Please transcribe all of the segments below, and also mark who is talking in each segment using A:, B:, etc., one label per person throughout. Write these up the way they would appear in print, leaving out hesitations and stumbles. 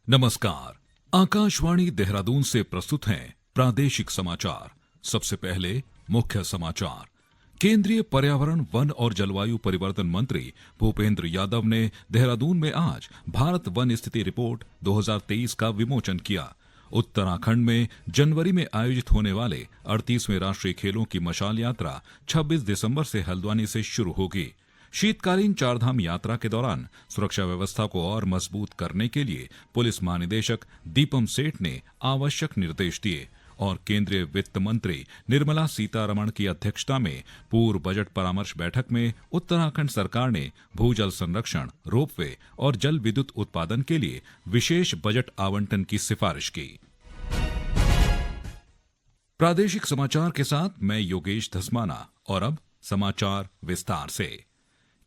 A: नमस्कार। आकाशवाणी देहरादून से प्रस्तुत हैं प्रादेशिक समाचार। सबसे पहले मुख्य समाचार। केंद्रीय पर्यावरण, वन और जलवायु परिवर्तन मंत्री भूपेंद्र यादव ने देहरादून में आज भारत वन स्थिति रिपोर्ट 2023 का विमोचन किया। उत्तराखंड में जनवरी में आयोजित होने वाले 38वें राष्ट्रीय खेलों की मशाल यात्रा 26 दिसंबर से हल्द्वानी से शुरू होगी। शीतकालीन चारधाम यात्रा के दौरान सुरक्षा व्यवस्था को और मजबूत करने के लिए पुलिस महानिदेशक दीपम सेठ ने आवश्यक निर्देश दिए और केंद्रीय वित्त मंत्री निर्मला सीतारमण की अध्यक्षता में पूर्व बजट परामर्श बैठक में उत्तराखंड सरकार ने भूजल संरक्षण, रोपवे और जल विद्युत उत्पादन के लिए विशेष बजट आवंटन की सिफारिश की। प्रादेशिक समाचार के साथ मैं योगेश धस्माना और अब समाचार विस्तार से।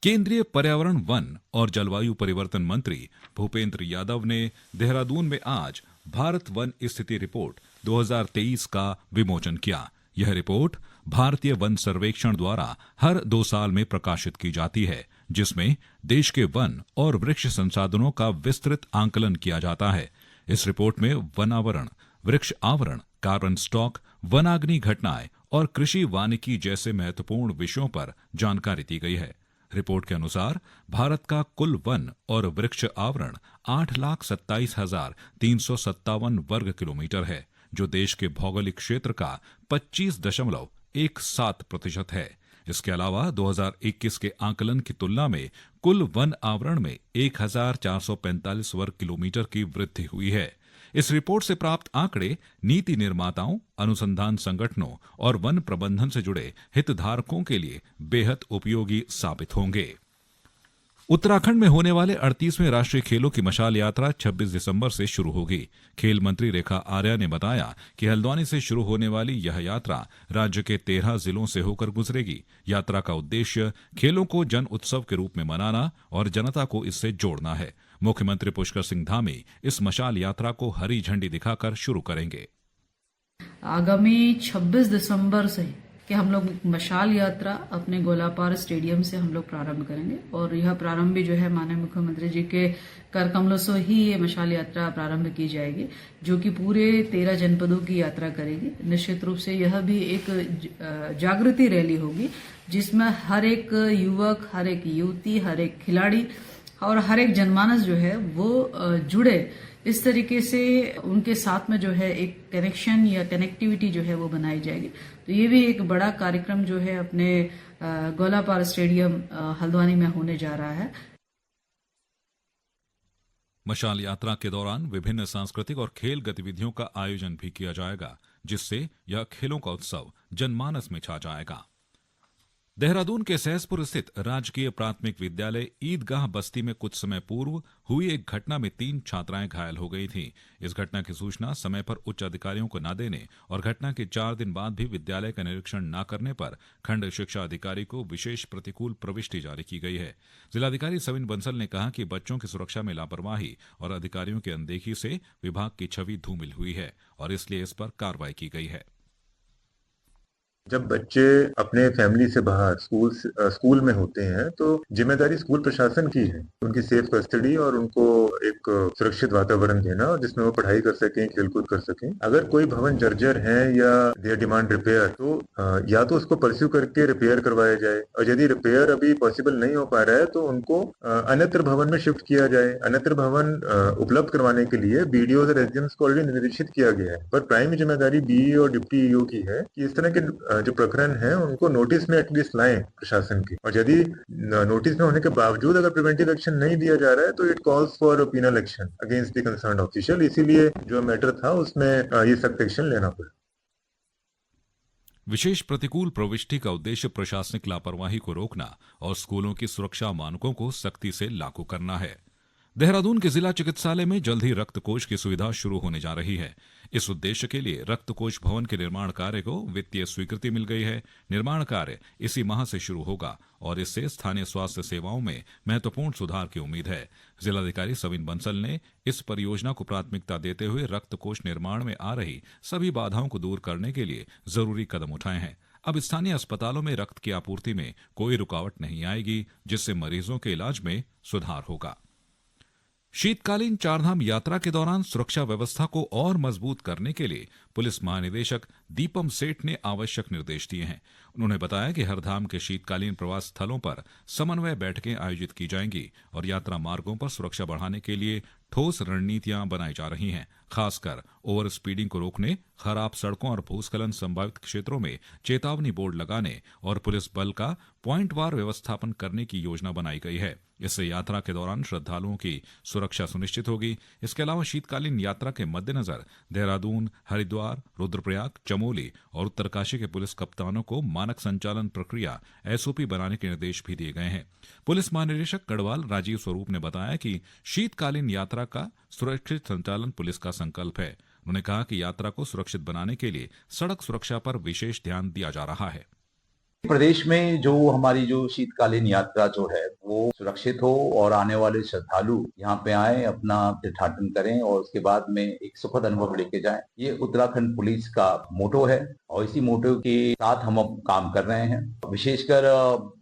A: केंद्रीय पर्यावरण, वन और जलवायु परिवर्तन मंत्री भूपेंद्र यादव ने देहरादून में आज भारत वन स्थिति रिपोर्ट 2023 का विमोचन किया। यह रिपोर्ट भारतीय वन सर्वेक्षण द्वारा हर 2 साल में प्रकाशित की जाती है, जिसमें देश के वन और वृक्ष संसाधनों का विस्तृत आंकलन किया जाता है। इस रिपोर्ट में वनावरण, वृक्ष आवरण, कार्बन स्टॉक, वनाग्नि घटनाएं और कृषि वानिकी जैसे महत्वपूर्ण विषयों पर जानकारी दी गई है। रिपोर्ट के अनुसार भारत का कुल वन और वृक्ष आवरण 8,27,357 वर्ग किलोमीटर है, जो देश के भौगोलिक क्षेत्र का 25.17% है। इसके अलावा 2021 के आंकलन की तुलना में कुल वन आवरण में 1,445 वर्ग किलोमीटर की वृद्धि हुई है। इस रिपोर्ट से प्राप्त आंकड़े नीति निर्माताओं, अनुसंधान संगठनों और वन प्रबंधन से जुड़े हितधारकों के लिए बेहद उपयोगी साबित होंगे। उत्तराखंड में होने वाले 38वें राष्ट्रीय खेलों की मशाल यात्रा 26 दिसंबर से शुरू होगी। खेल मंत्री रेखा आर्या ने बताया कि हल्द्वानी से शुरू होने वाली यह यात्रा राज्य के 13 जिलों से होकर गुजरेगी। यात्रा का उद्देश्य खेलों को जन उत्सव के रूप में मनाना और जनता को इससे जोड़ना है। मुख्यमंत्री पुष्कर सिंह धामी इस मशाल यात्रा को हरी झंडी दिखाकर शुरू करेंगे।
B: आगामी 26 दिसंबर से कि हम लोग मशाल यात्रा अपने गोलापार स्टेडियम से हम लोग प्रारंभ करेंगे और यह प्रारंभ भी जो है माननीय मुख्यमंत्री जी के कर कमलों से ही ये मशाल यात्रा प्रारंभ की जाएगी, जो कि पूरे 13 जनपदों की यात्रा करेगी। निश्चित रूप से यह भी एक जागृति रैली होगी, जिसमें हर एक युवक, हर एक युवती, हर एक खिलाड़ी और हर एक जनमानस जो है वो जुड़े। इस तरीके से उनके साथ में जो है एक कनेक्शन या कनेक्टिविटी जो है वो बनाई जाएगी। तो ये भी एक बड़ा कार्यक्रम जो है अपने गोलापार स्टेडियम हल्द्वानी में होने जा रहा है।
A: मशाल यात्रा के दौरान विभिन्न सांस्कृतिक और खेल गतिविधियों का आयोजन भी किया जाएगा, जिससे यह खेलों का उत्सव जनमानस में छा जाएगा। देहरादून के सहसपुर स्थित राजकीय प्राथमिक विद्यालय ईदगाह बस्ती में कुछ समय पूर्व हुई एक घटना में 3 छात्राएं घायल हो गई थीं। इस घटना की सूचना समय पर उच्च अधिकारियों को न देने और घटना के 4 दिन बाद भी विद्यालय का निरीक्षण न करने पर खंड शिक्षा अधिकारी को विशेष प्रतिकूल प्रविष्टि जारी की गई है। जिलाधिकारी सविन बंसल ने कहा कि बच्चों की सुरक्षा में लापरवाही और अधिकारियों की अनदेखी से विभाग की छवि धूमिल हुई है और इसलिए इस पर कार्रवाई की गई है।
C: जब बच्चे अपने फैमिली से बाहर स्कूल में होते हैं तो जिम्मेदारी स्कूल प्रशासन की है, उनकी सेफ कस्टडी और उनको एक सुरक्षित वातावरण देना जिसमें वो पढ़ाई कर सकें, खेलकूद कर सकें। अगर कोई भवन जर्जर है या देयर डिमांड रिपेयर, तो या तो उसको परस्यू करके रिपेयर करवाया जाए और यदि रिपेयर अभी पॉसिबल नहीं हो पा रहा है तो उनको अन्यत्र भवन में शिफ्ट किया जाए। अन्यत्र भवन उपलब्ध करवाने के लिए बीडीओ और एसडीएम्स को ऑलरेडी निर्देशित किया गया है, पर प्राइमरी जिम्मेदारी बीईओ और डिप्टी ईओ की है कि इस तरह के जो प्रकरण है उनको नोटिस में एटलीस्ट लाएं प्रशासन के। और यदि नोटिस में होने के बावजूद अगर प्रिवेंटिव एक्शन नहीं दिया जा रहा है तो it calls for penal action against the concerned official. इसीलिए जो मैटर था उसमें ये सख्त एक्शन लेना पड़ा।
A: विशेष प्रतिकूल प्रविष्टि का उद्देश्य प्रशासनिक लापरवाही को रोकना और स्कूलों की सुरक्षा मानकों को सख्ती से लागू करना है। देहरादून के जिला चिकित्सालय में जल्द ही रक्त कोष की सुविधा शुरू होने जा रही है। इस उद्देश्य के लिए रक्त कोष भवन के निर्माण कार्य को वित्तीय स्वीकृति मिल गई है। निर्माण कार्य इसी माह से शुरू होगा और इससे स्थानीय स्वास्थ्य सेवाओं में महत्वपूर्ण सुधार की उम्मीद है। जिलाधिकारी सविन बंसल ने इस परियोजना को प्राथमिकता देते हुए रक्त कोष निर्माण में आ रही सभी बाधाओं को दूर करने के लिए जरूरी कदम उठाए हैं। अब स्थानीय अस्पतालों में रक्त की आपूर्ति में कोई रुकावट नहीं आएगी, जिससे मरीजों के इलाज में सुधार होगा। शीतकालीन चारधाम यात्रा के दौरान सुरक्षा व्यवस्था को और मजबूत करने के लिए पुलिस महानिदेशक दीपम सेठ ने आवश्यक निर्देश दिए हैं। उन्होंने बताया कि हर धाम के शीतकालीन प्रवास स्थलों पर समन्वय बैठकें आयोजित की जाएंगी और यात्रा मार्गों पर सुरक्षा बढ़ाने के लिए ठोस रणनीतियां बनाई जा रही हैं। खासकर ओवर स्पीडिंग को रोकने, खराब सड़कों और भूस्खलन संभावित क्षेत्रों में चेतावनी बोर्ड लगाने और पुलिस बल का पॉइंटवार व्यवस्थापन करने की योजना बनाई गई है। इससे यात्रा के दौरान श्रद्धालुओं की सुरक्षा सुनिश्चित होगी। इसके अलावा शीतकालीन यात्रा के मद्देनजर देहरादून, हरिद्वार, रुद्रप्रयाग, चमोली और उत्तरकाशी के पुलिस कप्तानों को मानक संचालन प्रक्रिया एसओपी बनाने के निर्देश भी दिए गए हैं। पुलिस महानिदेशक गढ़वाल राजीव स्वरूप ने बताया कि शीतकालीन यात्रा का सुरक्षित संचालन पुलिस का संकल्प है। उन्होंने कहा कि यात्रा को सुरक्षित बनाने के लिए सड़क सुरक्षा पर विशेष ध्यान दिया जा रहा है।
D: प्रदेश में जो हमारी जो शीतकालीन यात्रा जो है वो सुरक्षित हो और आने वाले श्रद्धालु यहाँ पे आए, अपना तीर्थाटन करें और उसके बाद में एक सुखद अनुभव लेके जाएं। ये उत्तराखंड पुलिस का मोटो है और इसी मोटो के साथ हम अब काम कर रहे हैं। विशेषकर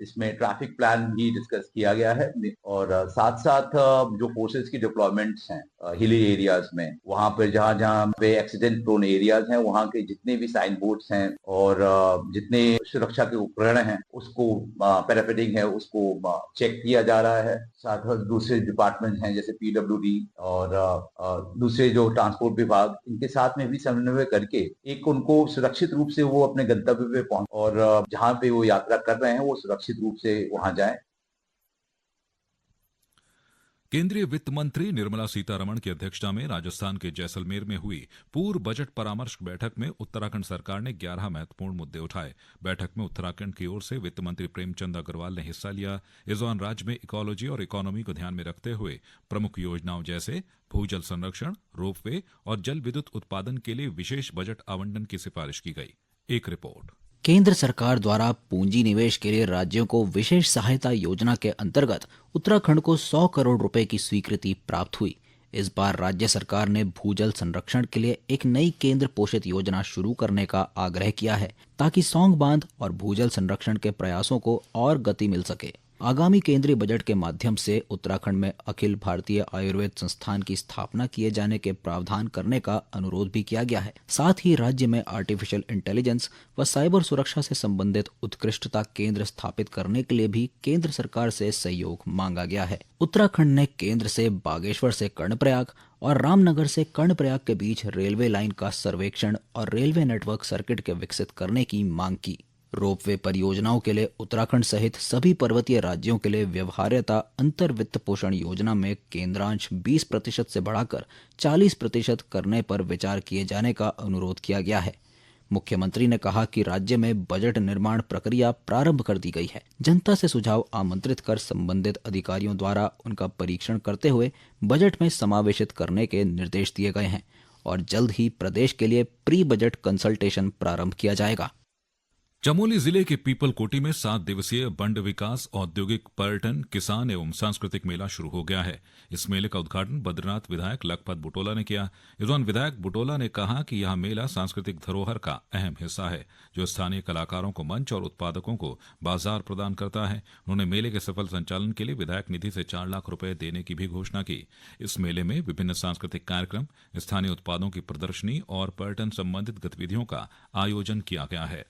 D: इसमें ट्रैफिक प्लान भी डिस्कस किया गया है और साथ साथ जो फोर्सेस की डिप्लॉयमेंट्स हैं हिली एरियाज में, वहां पर जहां जहां पे एक्सीडेंट प्रोन एरियाज हैं, वहां के जितने भी साइन बोर्ड्स हैं और जितने सुरक्षा के उपकरण हैं उसको पैरापेटिंग है उसको चेक किया जा रहा है। साथ ही दूसरे डिपार्टमेंट हैं जैसे पीडब्ल्यूडी और दूसरे जो ट्रांसपोर्ट विभाग, इनके साथ में भी समन्वय करके एक उनको सुरक्षित रूप से वो अपने गंतव्य पे पहुंच और जहां पे वो यात्रा कर रहे हैं वो सुरक्षित रूप से वहां जाएं।
A: केंद्रीय वित्त मंत्री निर्मला सीतारमण की अध्यक्षता में राजस्थान के जैसलमेर में हुई पूर्व बजट परामर्श बैठक में उत्तराखंड सरकार ने 11 महत्वपूर्ण मुद्दे उठाए। बैठक में उत्तराखंड की ओर से वित्त मंत्री प्रेमचंद अग्रवाल ने हिस्सा लिया। इस दौरान राज्य में इकोलॉजी और इकोनॉमी को ध्यान में रखते हुए प्रमुख योजनाओं जैसे भूजल संरक्षण, रोपवे और जल विद्युत उत्पादन के लिए विशेष बजट आवंटन की सिफारिश की गई। एक रिपोर्ट।
E: केंद्र सरकार द्वारा पूंजी निवेश के लिए राज्यों को विशेष सहायता योजना के अंतर्गत उत्तराखंड को 100 करोड़ रुपए की स्वीकृति प्राप्त हुई। इस बार राज्य सरकार ने भूजल संरक्षण के लिए एक नई केंद्र पोषित योजना शुरू करने का आग्रह किया है ताकि सौंग बांध और भूजल संरक्षण के प्रयासों को और गति मिल सके। आगामी केंद्रीय बजट के माध्यम से उत्तराखंड में अखिल भारतीय आयुर्वेद संस्थान की स्थापना किए जाने के प्रावधान करने का अनुरोध भी किया गया है। साथ ही राज्य में आर्टिफिशियल इंटेलिजेंस व साइबर सुरक्षा से संबंधित उत्कृष्टता केंद्र स्थापित करने के लिए भी केंद्र सरकार से सहयोग मांगा गया है। उत्तराखंड ने केंद्र से बागेश्वर से कर्णप्रयाग और रामनगर से कर्णप्रयाग के बीच रेलवे लाइन का सर्वेक्षण और रेलवे नेटवर्क सर्किट के विकसित करने की मांग की। रोपवे परियोजनाओं के लिए उत्तराखंड सहित सभी पर्वतीय राज्यों के लिए व्यवहार्यता अंतर वित्त पोषण योजना में केंद्रांश 20% से बढ़ाकर 40% करने पर विचार किए जाने का अनुरोध किया गया है। मुख्यमंत्री ने कहा कि राज्य में बजट निर्माण प्रक्रिया प्रारंभ कर दी गई है। जनता से सुझाव आमंत्रित कर संबंधित अधिकारियों द्वारा उनका परीक्षण करते हुए बजट में समावेशित करने के निर्देश दिए गए हैं और जल्द ही प्रदेश के लिए प्री बजट कंसल्टेशन प्रारंभ किया जाएगा।
A: चमोली जिले के पीपलकोटी में 7 दिवसीय बंड विकास, औद्योगिक, पर्यटन, किसान एवं सांस्कृतिक मेला शुरू हो गया है। इस मेले का उद्घाटन बद्रीनाथ विधायक लखपत बुटोला ने किया। इस दौरान विधायक बुटोला ने कहा कि यह मेला सांस्कृतिक धरोहर का अहम हिस्सा है जो स्थानीय कलाकारों को मंच और उत्पादकों को बाजार प्रदान करता है। उन्होंने मेले के सफल संचालन के लिए विधायक निधि से 4 लाख रुपए देने की भी घोषणा की। इस मेले में विभिन्न सांस्कृतिक कार्यक्रम, स्थानीय उत्पादों की प्रदर्शनी और पर्यटन संबंधित गतिविधियों का आयोजन किया गया है।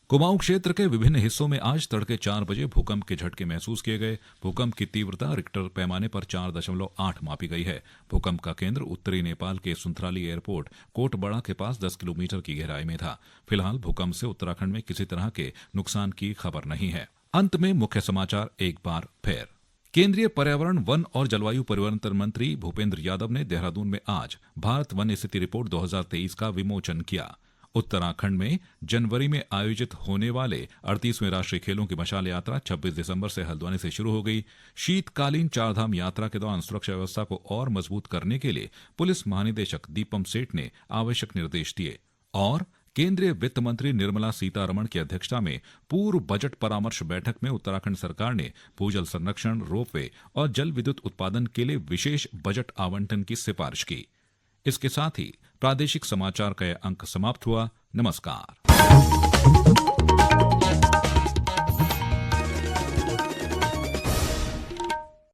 A: कुमाऊं क्षेत्र के विभिन्न हिस्सों में आज तड़के 4 बजे भूकंप के झटके महसूस किए गए। भूकंप की तीव्रता रिक्टर पैमाने पर 4.8 मापी गई है। भूकंप का केंद्र उत्तरी नेपाल के सुंथराली एयरपोर्ट कोटबड़ा के पास 10 किलोमीटर की गहराई में था। फिलहाल भूकंप से उत्तराखंड में किसी तरह के नुकसान की खबर नहीं है। अंत में मुख्य समाचार एक बार फिर। केंद्रीय पर्यावरण, वन और जलवायु परिवर्तन मंत्री भूपेंद्र यादव ने देहरादून में आज भारत वन स्थिति रिपोर्ट 2023 का विमोचन किया। उत्तराखंड में जनवरी में आयोजित होने वाले 38वें राष्ट्रीय खेलों की मशाल यात्रा 26 दिसंबर से हल्द्वानी से शुरू हो गई। शीतकालीन चारधाम यात्रा के दौरान सुरक्षा व्यवस्था को और मजबूत करने के लिए पुलिस महानिदेशक दीपम सेठ ने आवश्यक निर्देश दिए। और केंद्रीय वित्त मंत्री निर्मला सीतारमण की अध्यक्षता में पूर्व बजट परामर्श बैठक में उत्तराखंड सरकार ने भूजल संरक्षण, रोपवे और जल विद्युत उत्पादन के लिए विशेष बजट आवंटन की सिफारिश की। इसके साथ ही प्रादेशिक समाचार का यह अंक समाप्त हुआ। नमस्कार।